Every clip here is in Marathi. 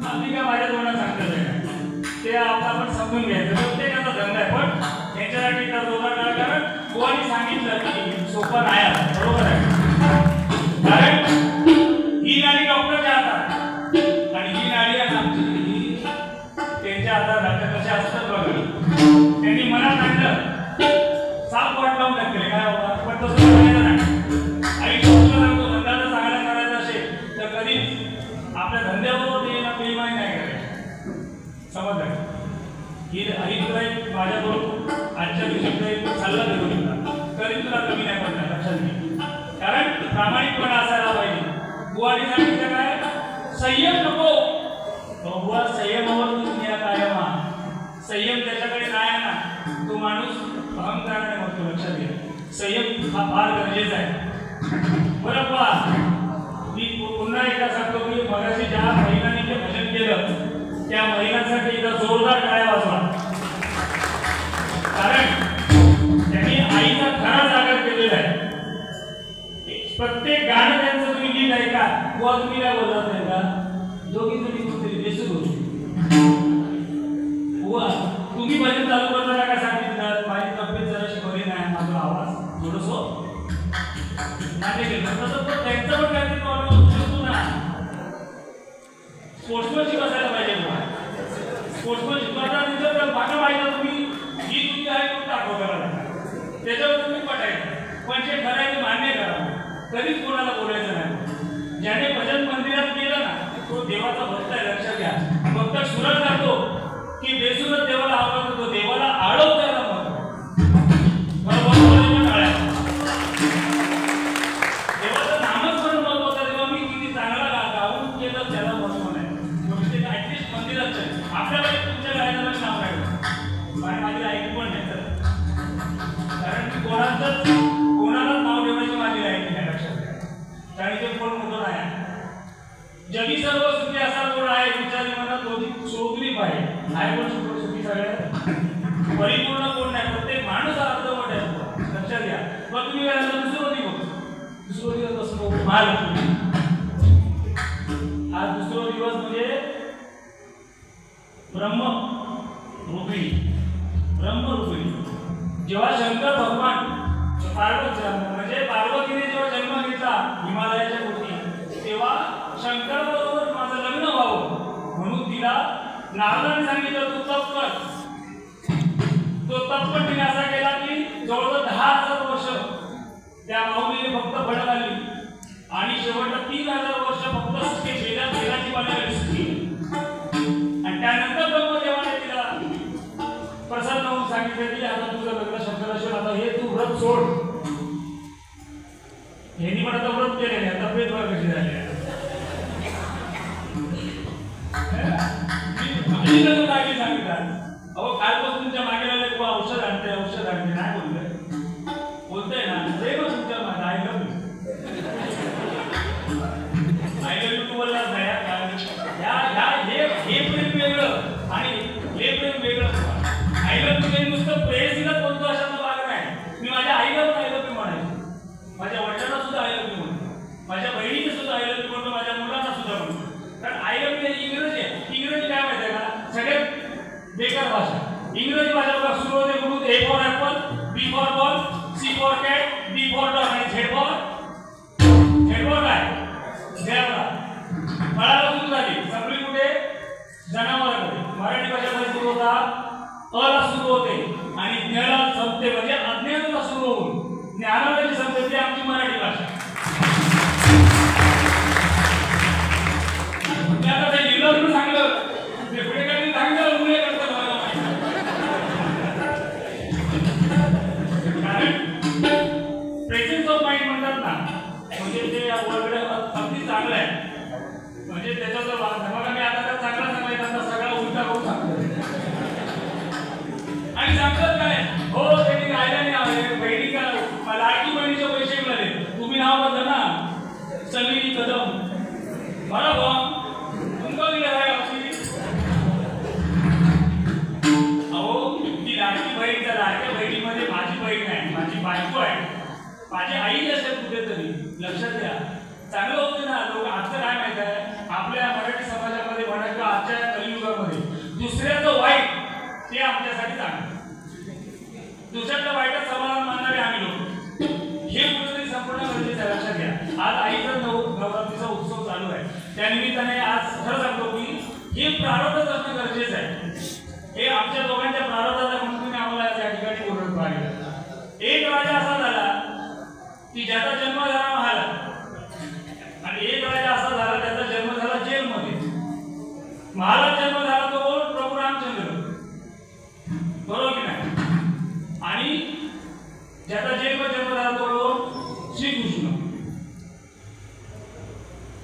आम्ही काय माझ्या तोंडात सांगत नाही, ते आपण समजून घ्यायचं. प्रत्येकाचा धंदा आहे, पण त्यांच्यासाठी तर जोरदार करा, कारण कोणी सांगितलं की सोपं नाही आहे, बरोबर आहे. कारण ही नाडी डॉक्टरच्या हातात आणि ही नाडी आहे आमची त्यांच्या हातात राहते. कशा असतात बघा, त्यांनी मनात आणलं साप वाट लावून टाकले काय बाबा, पण तसं करायचं नाही. आयुष्य सांगतो, धंदा जर चांगला करायचा असेल तर कधीच आपल्या धंद्याबरोबर बेईमानी नाही करायची. समजलं की आई तुला एक माझ्याबरोबर आजच्या दिवशी तुला एक सल्ला देतो तुला, तरी तुला कमी नाही पडणार, लक्षात घे. कारण प्रामाणिकपणा असायला पाहिजे. बुवानी सांगितलं काय, संयम नको. बुवा संयमावर दुनिया कायम. संयम त्याच्याकडे नाही ना, तो माणूस अहंकाराने म्हणतो. लक्षात घे, संयम हा फार गरजेचा आहे. बरं पहा, मी पुन्हा एकदा सांगतो की मगाशी ज्या महिलांनी जे भजन केलं त्या महिलांसाठी एकदा जोरदार टाळ्या वाजवा. कारण त्यांनी आईचा खरा जागर केलेला आहे. प्रत्येक गाणं त्यांचं तुम्ही गीत ऐका, बुवा तुम्ही काय बोलत नाही का, दोघी तुम्ही कुठेतरी बेसूर होतो. बुवा तुम्ही भजन चालू करताना काय सांगितलं, माझी तब्येत जराशी बरी नाही, माझा आवाज थोडंसं नाही केलं, तसं पण त्यांचं पण काहीतरी प्रॉब्लेम असू शकतो ना. स्पोर्ट्समॅनशिप असायला पाहिजे. स्पोर्ट्समॅन शिकवताना तिथं मागं पाहिजे तुम्ही ही तुमची आहे म्हणून दाखवता, त्याच्यावर तुम्ही पटायचं. पण जे खरं आहे ते मान्य करा, कधीच कोणाला बोलायचं नाही. ज्याने भजन मंदिरात केलं ना तो देवाचा भक्त आहे, लक्षात घ्या. भक्त सुरत करतो की बेसुरत देवाला आवडतो, तो देवाला आळवतायला म्हणतो. देवाचं नामच म्हणून महत्वाचं. तेव्हा मी किती चांगला गाऊन केलं त्याला महत्व नाही. ऍटलिस्ट मंदिरात आपल्याला तुमच्या गायनाला नाव राहिलं आणि माझी ऐकू पण नाही, कारण कोणाला नाव ठेवायची माझी ऐकली नाही, लक्षात घ्या. कारण ते कोण मोठं नाही. जगी सर्व सुखी असा कोण आहे, विचारी मनात दोन्ही शोधली पाहिजे. आहे पण सुखी सगळ्या परिपूर्ण कोण नाही, प्रत्येक माणूस हा अर्धवट आहे, लक्षात घ्या. मग तुम्ही काय दुसरं दिवस असतो महालक्ष्मी. आज दुसरा दिवस म्हणजे ब्रह्मरूपी. जेव्हा शंकर भगवान म्हणजे पार्वतीने जेव्हा जन्म घेतला हिमालयाच्या पोटी, तेव्हा शंकर बरोबर माझं लग्न व्हावं म्हणून तिला नारदाने सांगितलं तू तप कर. तो तप पण तिने असा केला की जवळजवळ 10,000 वर्ष त्या माऊलीने फक्त फळं खाल्ली आणि शेवटला 3,000 वर्ष फक्त सुखे वेदाची बनवली सुखी. आणि त्यानंतर ब्रह्मदेवाने तिला प्रसन्न होऊन सांगितलं की आता तुझं लग्न शंकराशी, आता हे तू व्रत सोड. यांनी पण आता व्रत केलेले आहे, तब्येत बघ कशी झाली आहे. सांगितलं अहो कालपासून तुमच्या मागे लागले औषध आणते नाही बोलतोय ना, ते मग तुमच्या मागे आय लव्ह यू तू बोललाच नाही. हे प्रेम वेगळं आणि हे प्रेम वेगळं. आय लव्ह यू नुसतं प्रेयसीला बोलतो अशातला भाग नाही. मी माझ्या आईला पण आय लव्ह यू म्हणायचो, माझ्या वडिलांना सुद्धा आय लव्ह यू म्हणतो, माझ्या बहिणीने सुद्धा आय लव्ह यू म्हणतो, माझ्या मुलांना सुद्धा म्हणतो. कारण आय लव्ह यू इंग्रजी आहे. इंग्रजी काय माहिती आहे का, सगळ्यात बेकार भाषा. इंग्रजी भाषा बघा सुरू होते म्हणून A for apple, B for ball, C for cat, D for dog आणि झेड फॉर काय झेब्रा. फळाला सुरू झाली सगळी कुठे जनावरांमध्ये. मराठी भाषेमध्ये सुरू होता अला सुरू होते आणि ज्ञाला संपते, म्हणजे अज्ञानाला सुरू होऊन ज्ञानाला संपते, ती आमची मराठी भाषा. आता ते लिहिलं सांगलं ते पुढे काही सांगलं मुळे करतात. प्रेझेन्स ऑफ माइंड म्हणतात ना, म्हणजे ते वर्ड अगदी चांगलं आहे. म्हणजे त्याचा जो बघा मी आता चांगला सांगायचा सगळा उलटा करून सांगतो आणि सांगतात काय हो त्यांनी गायला नाही बहिणी का लाडकी बहिणीचे पैसे मिळाले, तुम्ही नाव बदला ना सगळी कदम बरोबर तुमचं दिलं आहे. अहो ती लाडकी बहीण, त्या लाडक्या बहिणीमध्ये माझी बहीण आहे, माझी बायको आहे, माझी आई असेल कुठेतरी, लक्षात द्या. चांगलं होतं ना. लोक आजचं काय माहित आहे आपल्या मराठी समाजामध्ये म्हणा किंवा दुसऱ्याचं वाईट ते आमच्यासाठी चांगलं, दुसऱ्याचं वाईटात समाधान मानणारे आम्ही लोक, हे कुठेतरी संपूर्ण गरजेचं आहे. लक्षात घ्या. आज आईचा नवरात्रीचा उत्सव चालू आहे, त्यानिमित्ताने आज खरं सांगतो की हे प्रारब्ध असणं गरजेचं आहे. हे आमच्या दोघांच्या प्रारब्धाचा म्हणून तुम्ही आम्हाला या ठिकाणी बोलवून पाहिलं. एक राजा असा झाला की ज्याचा जन्म झाला महालात, आणि एक राजा असा झाला त्याचा जन्म झाला जेलमध्ये. महालात जन्म झाला तो प्रभू रामचंद्र, बरोबर की नाही? आणि ज्याचा जन्म झाला तो श्रीकृष्ण.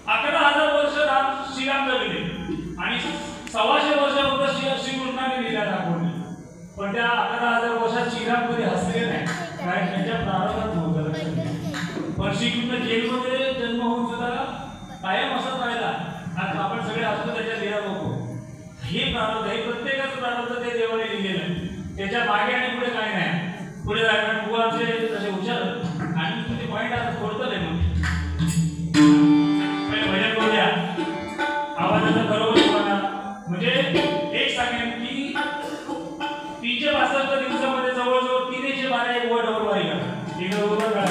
11,000 वर्ष श्रीराम जगले आणि 125 वर्ष श्रीकृष्णाने लीला दाखवली. पण त्या 11,000 वर्षात श्रीराम कधी हसले नाही, कारण त्यांच्या प्रारंभात नव्हतं. पण श्रीकृष्ण जेलमध्ये जन्म होऊन सुद्धा कायम असंच राहिला. आज आपण सगळे असतो त्याच्या लीला बघतो. हे प्रारब्ध, हे प्रत्येकाचं प्रारब्ध ते देवाने लिहिलेलं आहे. त्याच्या मागे आणि पुढे काय नाही. पुढे जायला बुवा आमचे तसे हुशार आणि तुझे पॉईंट आता थोडतं आहे. मग पहिले भजन करूया, आवाजाचा बरोबर होणार. म्हणजे एक सांगेन की 362 दिवसामध्ये जवळजवळ 312 वर डबलवारी करतात. एक बरोबर कळा.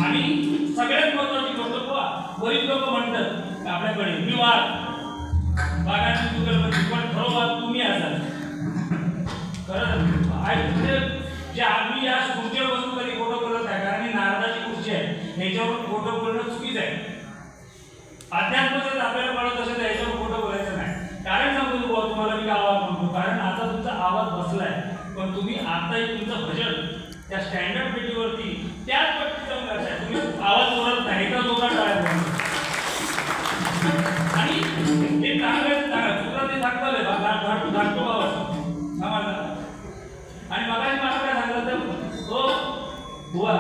आणि सगळ्यात महत्वाची गोष्ट बुवा, बरीच लोक म्हणतात आपल्याकडे मी बागाची तुगलबंदी, पण खरोखर तुम्ही असाल. खरं जे आम्ही या खुर्चीवर बसून कधी खोटं बोलत नाही, कारण ही नारदाची खुर्ची आहे, ह्याच्यावर खोटं बोलणं चुकीचं आहे. अध्यात्माचं आपल्याला कळत असेल तर ह्याच्यावर खोटं बोलायचं नाही. कारण सांगतो बुवा तुम्हाला मी आवाज म्हणतो, कारण आता तुमचा आवाज बसलाय, पण तुम्ही आताही तुमचं भजन त्या स्टँडर्ड पेटीवरती त्याच पट्टी जाऊन करताय. तुम्ही आवाज जोरात नाही तर जोरात टाळायला. आणि हे चांगलं तुला ते सांगताय धाकतो आवाज समाजाला. आणि मगाशी मला काय सांगितलं तर तो बुवा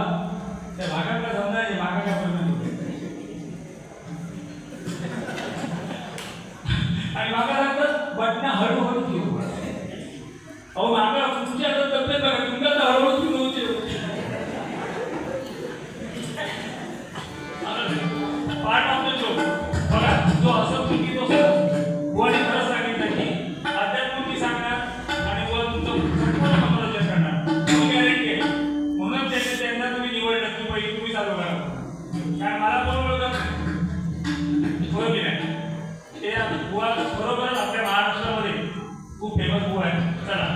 त्या भागाकडे समजायचे, भागा काय परिणाम आणि मागा सांगतात बटणं हळूहळू घेऊ. अहो मागा तुमची आता तब्येत बघा, तुमच्या तर हळूहळू सुरू होते. पार्ट ऑफ द जोक बघा, जो असं चुकी तो बुवाने खरं सांगितलं की अध्यात्म सांगणार आणि बुवा तुमचं संपूर्ण मनोरंजन करणार, तुम्ही गॅरंटी आहे. म्हणून त्यांना तुम्ही निवडलं की पहिली तुम्ही चालू करा. कारण मला कोण ओळखत नाही, बरोबर नाही. ते बुवा बरोबरच आपल्या महाराष्ट्रामध्ये खूप फेमस बुवा आहे. चला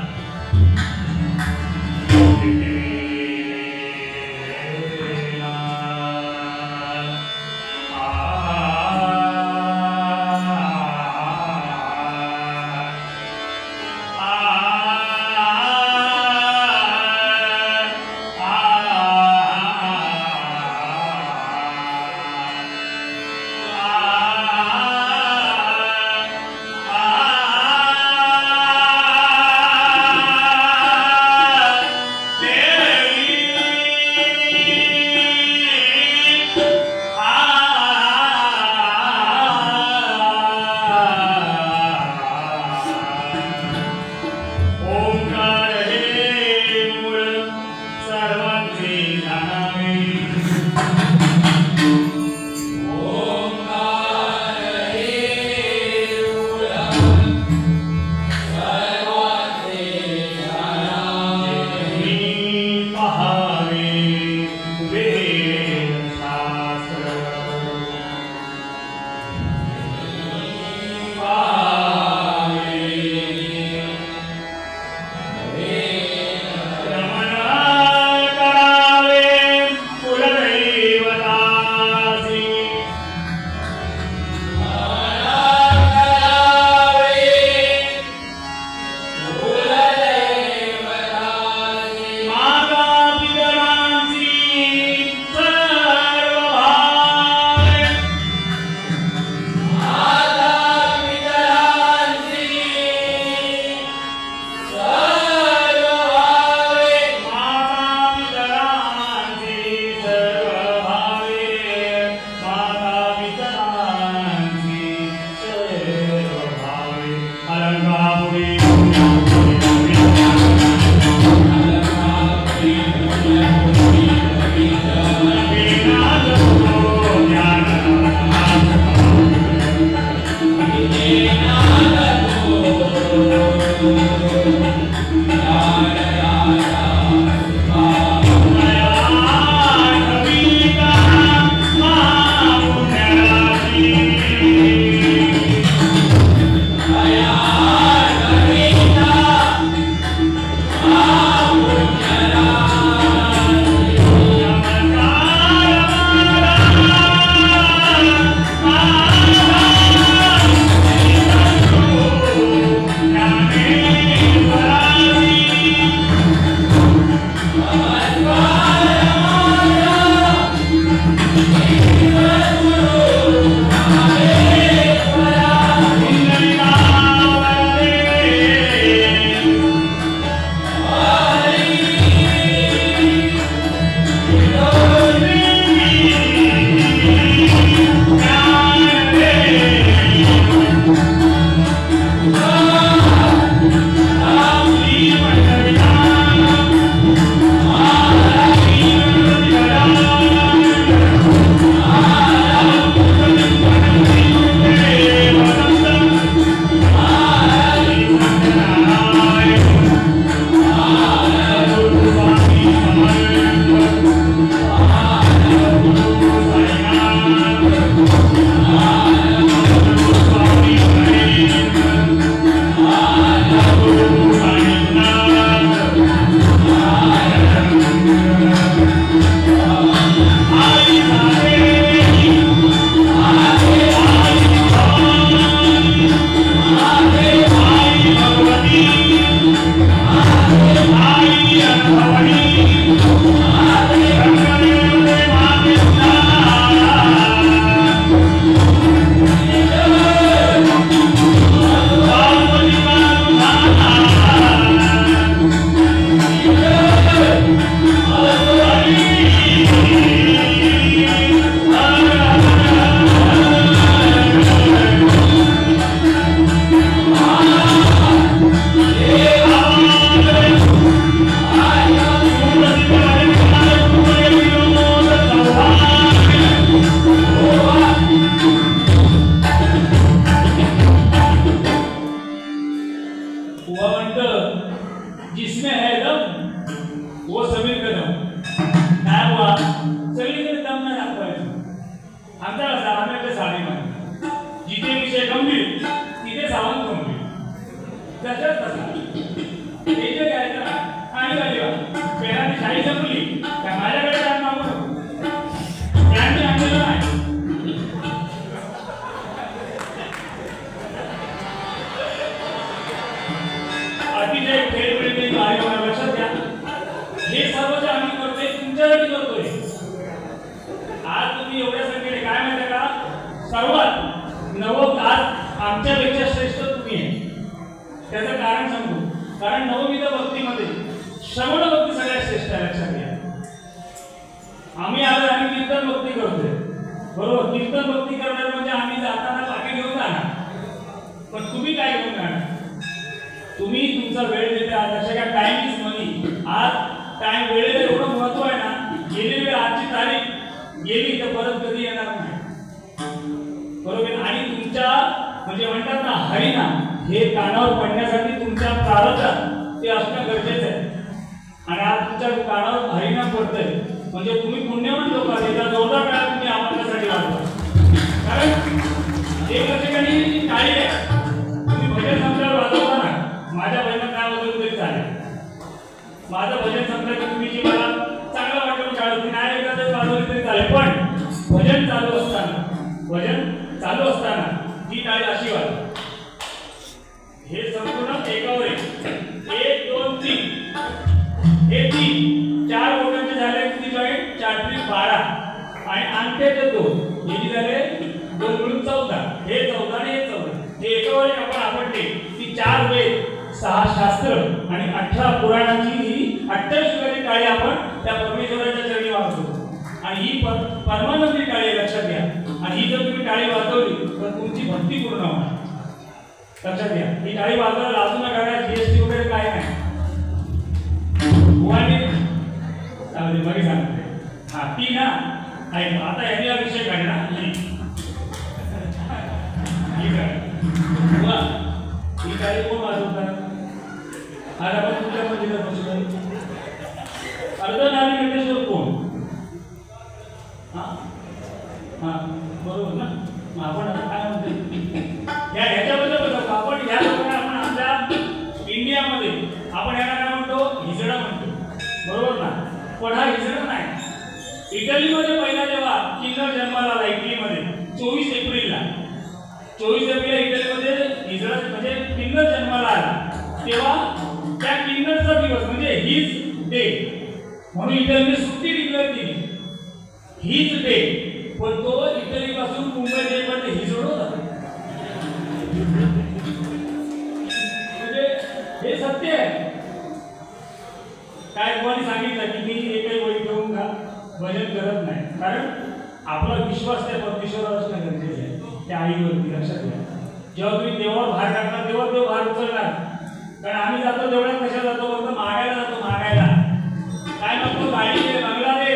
सर्वात नवम आज आमच्यापेक्षा श्रेष्ठ तुम्ही आहे. त्याचं कारण सांगू. कारण नवविध भक्तीमध्ये श्रवण भक्ती सगळ्यात श्रेष्ठ आहे. लक्षात घ्या. आम्ही कीर्तन भक्ती करतोय बरोबर. कीर्तन भक्ती करणार म्हणजे आम्ही जाताना पाठी घेऊन जाणार. पण तुम्ही काय घेऊन जाणार? तुम्ही तुमचा वेळ देते. आज अशा काय टाइम इज मनी. आज टाइम वेळेला एवढं महत्व आहे ना. गेली वेळ आजची तारीख गेली तर परत कधी येणार नाही बरोबर. आणि तुमच्या म्हणजे म्हणतात ना हरिनाम हे कानावर पडण्यासाठी तुमच्या प्रारब्धात ते असणं गरजेचं आहे. आणि आज तुमच्या कानावर हरिनाम पडतंय म्हणजे तुम्ही पुण्यवान लोक आहे. त्याचा जोरदार काळ तुम्ही आम्हासाठी वाढवा. कारण एक ठिकाणी टाळी आहे. तुम्ही भजन संपल्यावर वाजवता ना. माझ्या भजनात काय वाजवलं तरी चालेल. माझं भजन संपलं की तुम्ही जी मला चांगलं वाटलं टाळू नाही ऐकलं तरी वाजवली तरी चालेल. पण भजन चालू असताना ही टाळी अशी वाजवा. हे संपूर्ण एकावर एक 2 3 हे 3 4 बोटांचे झाले किती जॉईंट 4 3 12 आणि अंगठ्याचे 2 हे किती झाले 2 मिळून 14. हे 14 आणि हे 14 हे एकावर एक आपण आपटले की 4 वेद 6 शास्त्र आणि 18 पुराणांची ही 28 टाळी आपण त्या परमेश्वराच्या चरणी वाजवतो. आणि ही परमानंदी टाळी लक्षात घ्या. आणि ही जर तुम्ही टाळी वाजवली तर तुमची भक्ती पूर्ण होणार. लक्षात घ्या. ही टाळी वाजवायला लाजू नका. जीएसटी वगैरे काय नाही. बरी सांगते हा ती ना ऐक. आता याने विषय काढला ही टाळी कोण वाजवतात? आज आपण तुमच्या मंदिरात बसलो. अर्धनारीश्वर कोण? हा बरोबर ना. आपण आता काय म्हणतो ह्याच्याबद्दल बघा. आपण ह्या लोकांना आपण आपल्या इंडियामध्ये आपण याला काय म्हणतो हिजडा म्हणतो बरोबर ना. पण हा हिजडा नाही. इटलीमध्ये पहिला जेव्हा किन्नर जन्माला आला इटलीमध्ये 24 एप्रिलला इटलीमध्ये हिजडा म्हणजे किन्नर जन्माला आला तेव्हा त्या किन्नरचा दिवस म्हणजे हीच डे म्हणून इटलीने सुट्टी डिक्लेअर केली. हीच डे. पण तो इटली पासून मुंबई जेपर्यंत हिजड होता. म्हणजे हे सत्य आहे. काय कोणी सांगितलं की मी एकही वही ठेवून का भजन करत नाही. कारण आपला विश्वास त्या परमेश्वरावर असणं गरजेचं आहे. त्या आईवरती लक्षात घ्या. जेव्हा तुम्ही देवावर भार टाकणार तेव्हा देव भार उचलणार. कारण आम्ही जातो देवळात कशा जातो फक्त मागायला जातो. मागायला काय नको गाडी दे बंगला दे.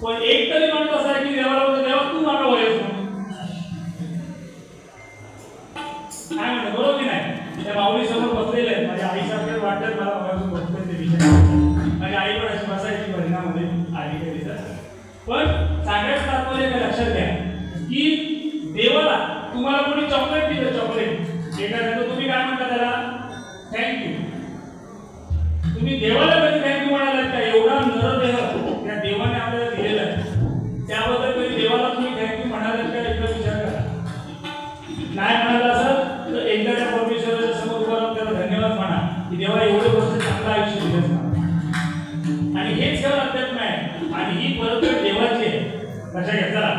पण एक तरी म्हणतो असा की देवाला बोलतो देवा तू मागा वयस काय म्हणतो बरोबर की नाही. त्या माऊली समोर बसलेले आहेत. माझ्या आईसारखे वाटत मला बघायचं बघतोय ते विषय. माझी आई पण अशी बसायची परिणामध्ये आली कधी. पण सांगायचं तात्पर्य काय लक्षात घ्या की देवाला तुम्हाला कोणी चॉकलेट दिलं चॉकलेट एखाद्या तुम्ही काय म्हणता त्याला थँक्यू. तुम्ही देवाला कधी थँक्यू म्हणालात का? एवढा नरदेह त्या देवाने आपल्याला दिलेला आहे त्याबद्दल कधी देवाला तुम्ही थँक्यू म्हणालात का? एकदा विचार करा. नाही म्हणाला असं तर एकदा त्या परमेश्वराच्या समोर उभं राहून त्याला धन्यवाद म्हणा की देवा एवढे वर्ष चांगलं आयुष्य दिलंच. आणि हेच खरं अध्यात्म आहे. आणि ही परंपरा देवाची आहे. लक्षात घ्या. चला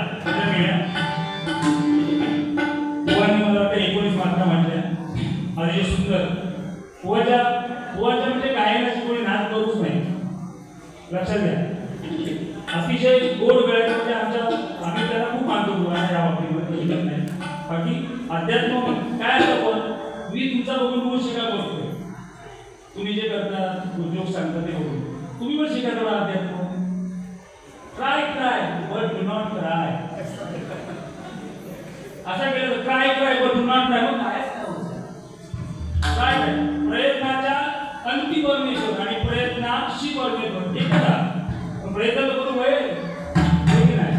मला वाटतं 19 मात्रा म्हटल्या अतिशय सुंदर. पोवाच्या म्हणजे गायनाची कोणी नाच करूच नाही. लक्षात घ्या. अतिशय गोड गळ्याचं म्हणजे आम्ही त्याला खूप मानतो गुरुवाच्या या बाबतीमध्ये नाही. बाकी अध्यात्म काय असतं पण मी तुमचा बघून रोज शिका करतोय. तुम्ही जे करता उद्योग सांगता ते बघून तुम्ही पण शिका थोडा अध्यात्म. Try but do not try. असं केलं try but do not try. मग काय ट्राय प्रयत्नाच्या अंती परमेश्वर आणि प्रयत्नाशी परमेश्वर एक प्रयत्न करून होईल नाही.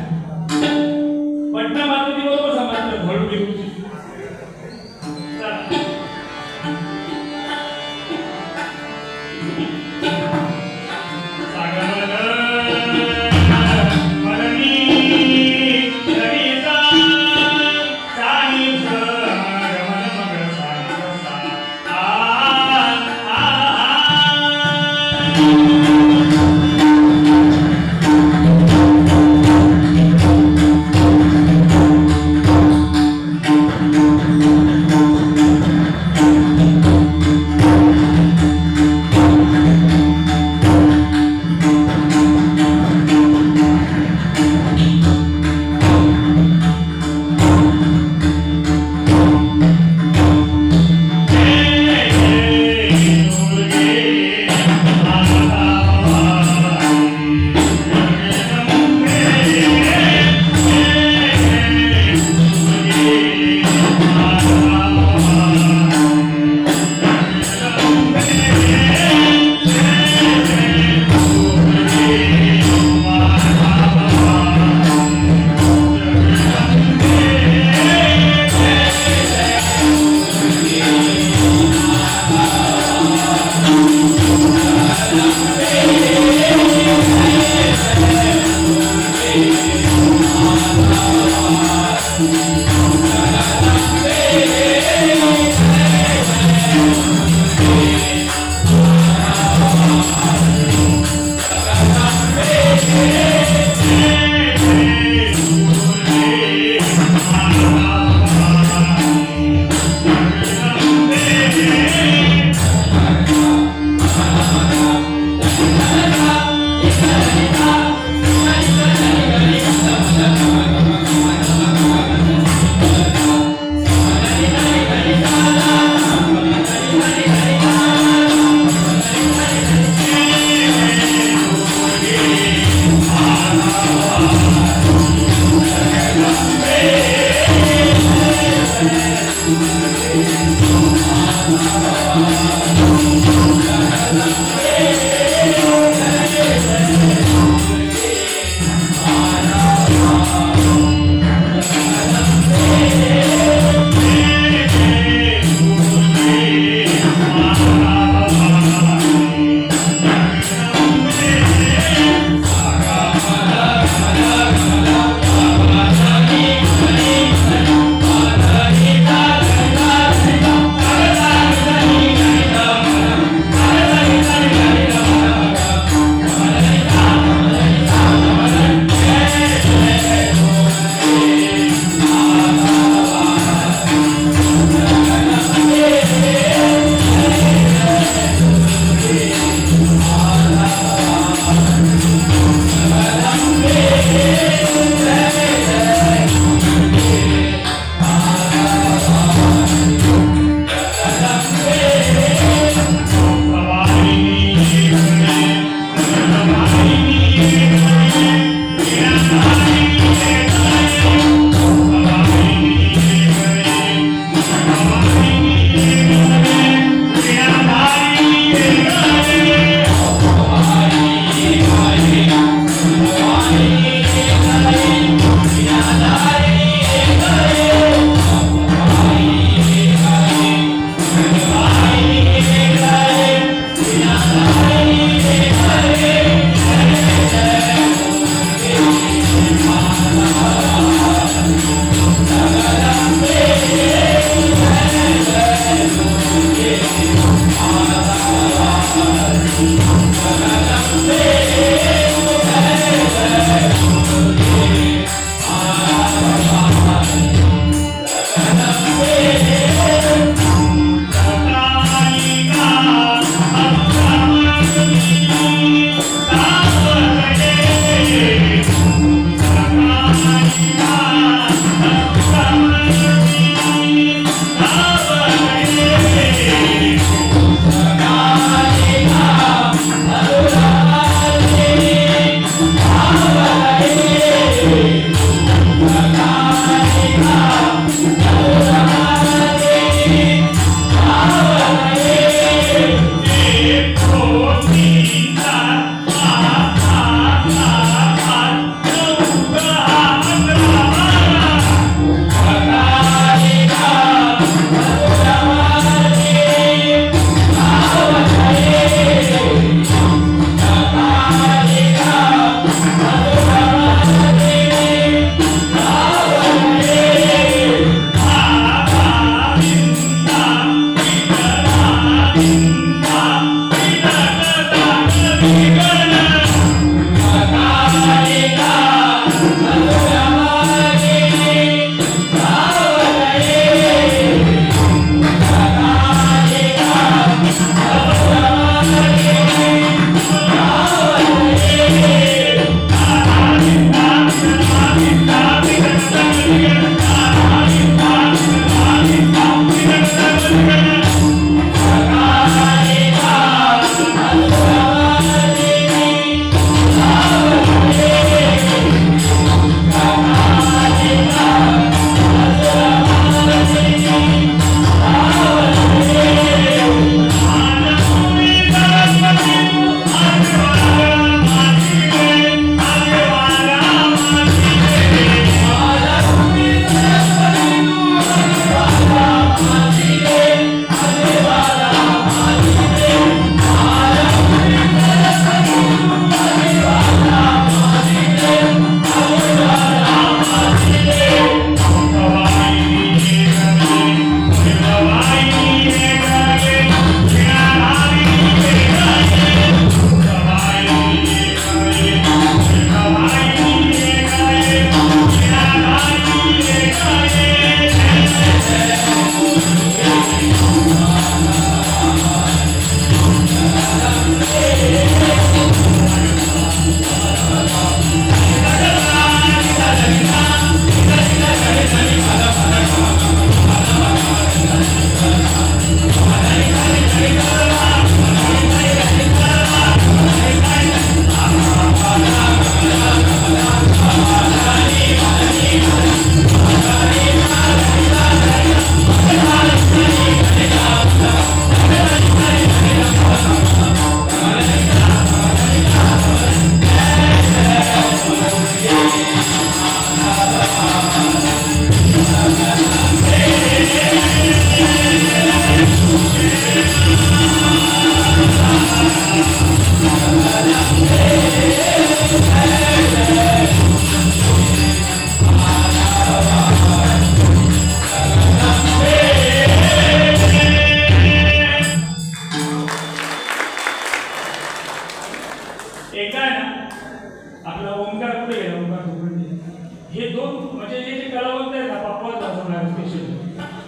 पटना मात्र ती बरोबर समजलं घडू घेऊची.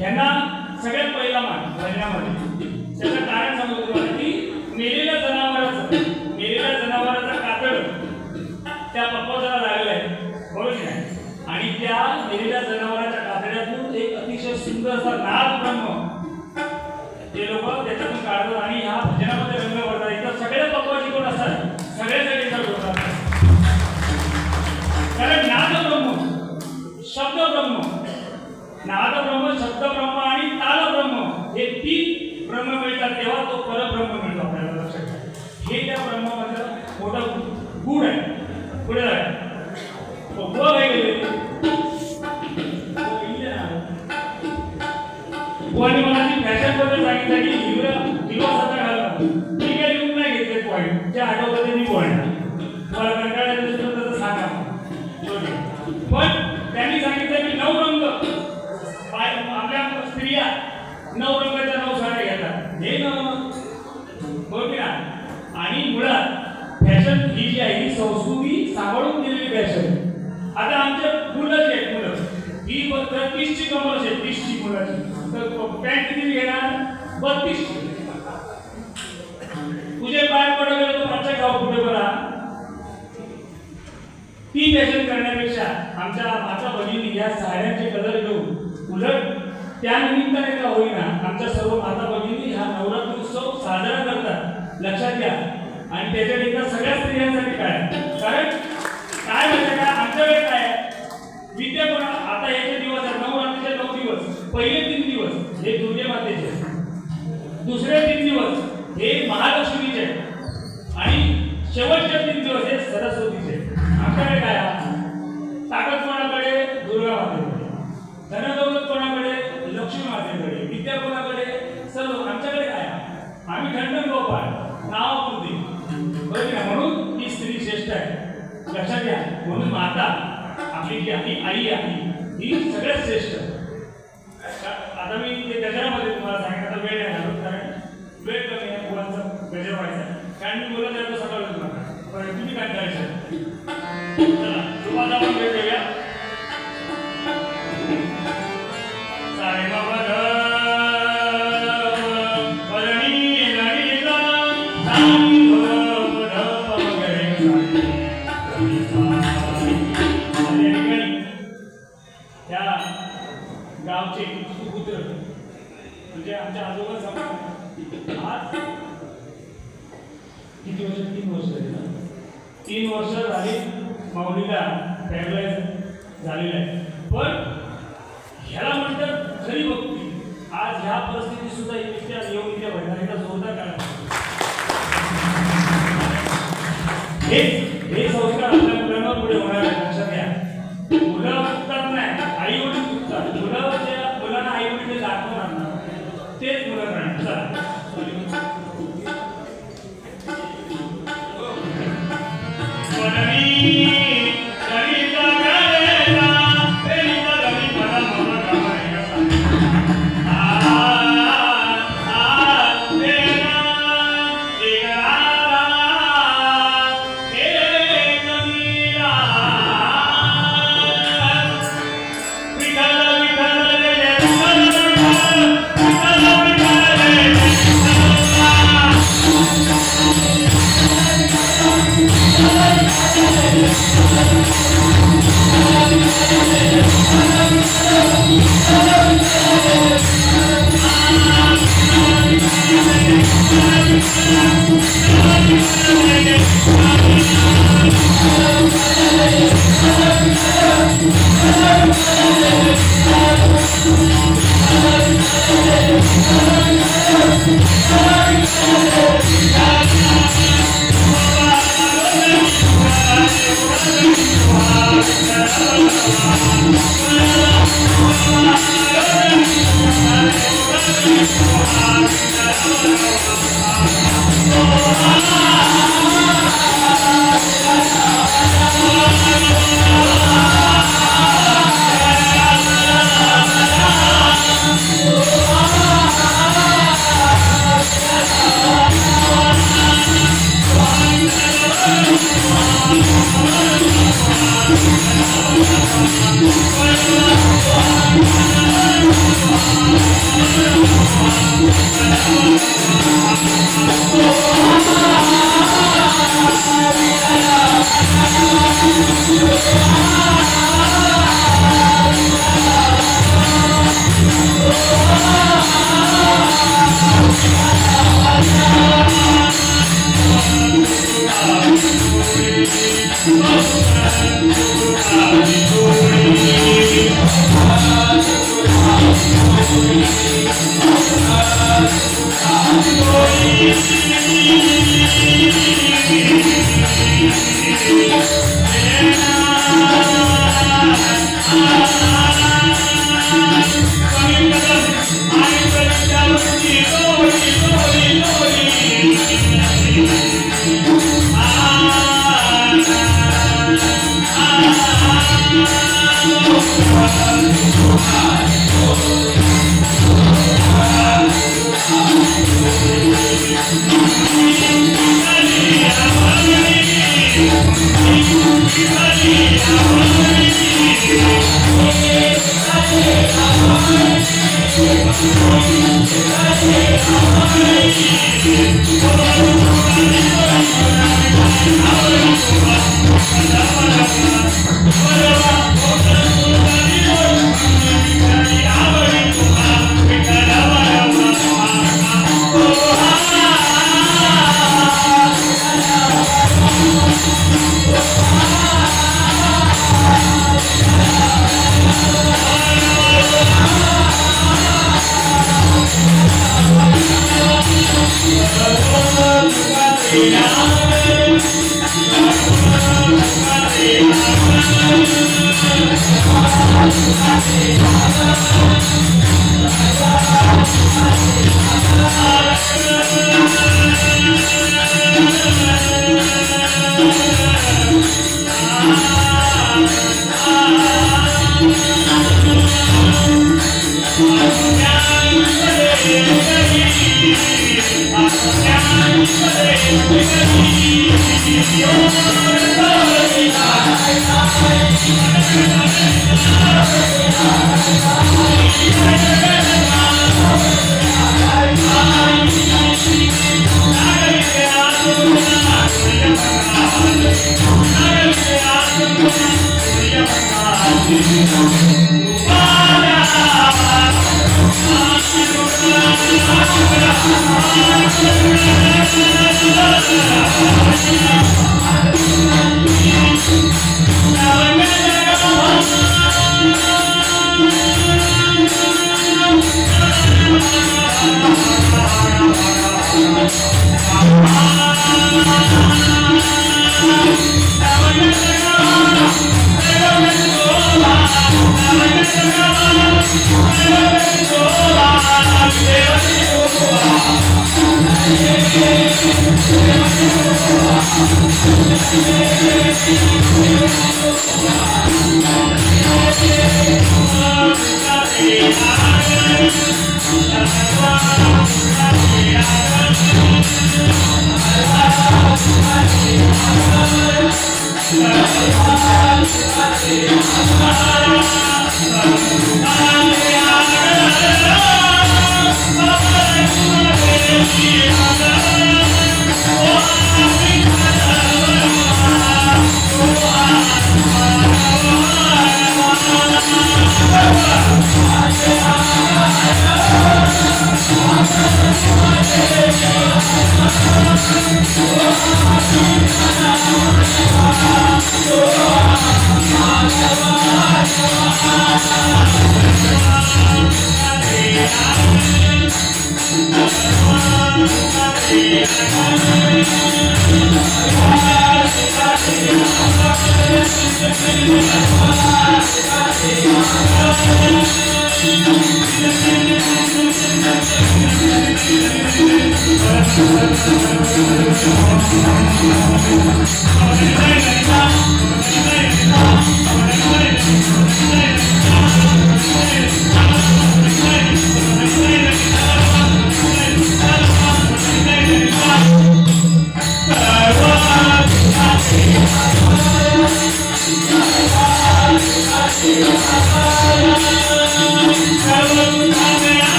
यांना सगळ्यात पहिला मान भजनामध्ये. त्याचं कारण सांगतो तुम्हाला की मेलेल्या जनावराचं कातड त्या पप्पाला लागलंय, बरोबर नाही? आणि त्या मेलेल्या जनावराच्या कातड्यातून एक अतिशय सुंदर असा नाद ब्रह्म ते लोक त्याच्यातून काढतात आणि ह्या भजनामध्ये रंग भरतात. इथं सगळे पप्पाजी कोण असतात, सगळ्यासाठी होतात. कारण नाद ब्रह्म, शब्द ब्रह्म, नाद ब्रह्म, शब्द ब्रह्म आणि ताल ब्रह्म हे तीन ब्रह्म मिळतात तेव्हा तो परब्रह्म मिळतो आपल्याला. लक्षात घ्या, हे त्या ब्रह्मामधलं मोठं गुण आहे. पुढे जाय आणि मला ती फॅशन बद्दल सांगितलं की दिवसाचा घालला मी काही लिहून नाही घेतले पॉईंट जे आठवतं मी पॉईंट मला कंटाळा येतो तसं सांगा. पण त्यांनी सांगितलं की 9 रंग आपल्या स्त्रिया 9 रंगाच्या 9 साड्या घेतात हे बरोबर ना. आणि मुळात फॅशन ही जी आहे ही संस्कृती सांभाळून दिलेली फॅशन. आता आमच्या मुलं जे आहेत मुलं ही 30ची कमर असेल, 30ची मुलाची तर पॅन्ट किती घेणार 32. तुझे पाय पडले तो आमच्या गाव कुठे बरा. ती फॅशन करण्यापेक्षा आमच्या माता भगिनी या साड्यांचे कलर घेऊन उलट त्या निमित्ताने का होईना आमच्या सर्व माता भगिनी हा नवरात्र उत्सव साजरा करतात. लक्षात घ्या. आणि त्याच्यापेक्षा सगळ्या स्त्रियांसाठी काय, कारण काय माहिती का आमच्याकडे काय विद्यापणा. आता याचे दिवस आहेत नवरात्रीचे 9 दिवस. पहिले 3 दिवस हे दुर्गे मातेचे, दुसरे 3 दिवस हे महालक्ष्मीचे आणि शेवटचे 3 दिवस हे सरस्वतीचे. आमच्याकडे काय ताकद कोणाकडे दुर्गा मातेकडे, धनदौलत कोणाकडे लक्ष्मी मातेकडे, विद्या कोणाकडे सर्व. आमच्याकडे काय आम्ही खंडन गोपाळ नावापुरती बरोबर ना. म्हणून ही स्त्री श्रेष्ठ आहे. लक्षात घ्या. म्हणून माता आपली जी आहे आई आहे ही सगळ्यात श्रेष्ठ. आता मी ते गजरामध्ये तुम्हाला सांगितलं. आता वेळ नाही घालत कारण वेळ कमी आहे. मुलांचा गजर व्हायचा कारण मी बोलत आहे तो सकाळ तुम्हाला पण तुम्ही काय करायचं. चला तुम्हाला आपण वेळ देऊया. सारे बाबा गावचे सुपुत्र म्हणजे आमच्या आजोबा आज किती वर्ष 3 वर्ष झाली ना. 3 वर्ष झाली माऊलीला पॅरलाइज झालेला आहे. पण ह्याला म्हणतात खरी भक्ती. आज ह्या परिस्थितीत सुद्धा इतक्या येऊन त्या भजनाचा जोरदार काढा. हे संस्कार आपल्या मुलांना पुढे होणार आहे. लक्षात घ्या. मुलं चुकतात नाही, आई वडील चुकतात. मुलांना आई वडील दाखवणार ना तेच मुलं करणार.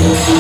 Oh,